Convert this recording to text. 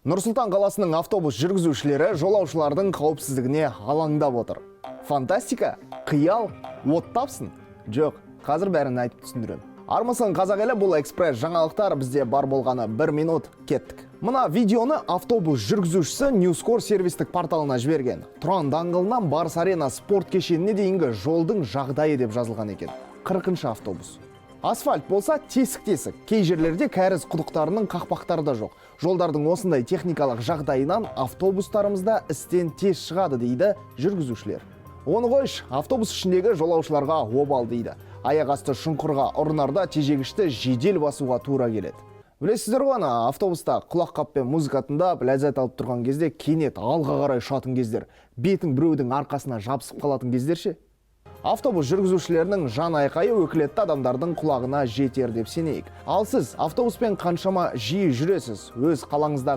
Нұр-Сұлтан қаласының автобус жүргізушілері жолаушылардың қауіпсіздігіне алаңдап отыр. Фантастика? Қиял? От тапсын? Жоқ, қазір бәрін айтып түсіндірем. Армысың қазақ елі, бұл экспресс жаңалықтар, бізде бар болғаны 1 минут, кеттік. Мына видеоны автобус жүргізушісі Newscore сервистік порталына жіберген. Тұран даңғылынан Барыс Арена спорт кешеніне дейінгі жолдың жағдайы деп жазылған екен. 40-шы автобус. Асфальт болса тесік-тесік, кей жерлерде кәріз құдықтарының қақпақтары да жоқ. Жолдардың осындай техникалық жағдайынан автобустарымызда істен тез шығады дейді жүргізушілер. Оны қойш, автобус ішіндегі жолаушыларға обал дейді. Аяқ асты шұңқырға ұрынарда тежегішті жедел басуға тура келеді. Білесіздер ғой, автобуста құлақ қаппен музыка тыңдап ләззат алып тұрған кезде кенет алға қарай ұшатын кездер, бетің біреудің арқасына жабысып қалатын кездер ше? Автобус жүргізушілерінің жан айқайы өкілетті адамдардың құлағына жетер деп сенейік. Ал сіз автобуспен қаншама жиі жүресіз? Өз қалаңыздағы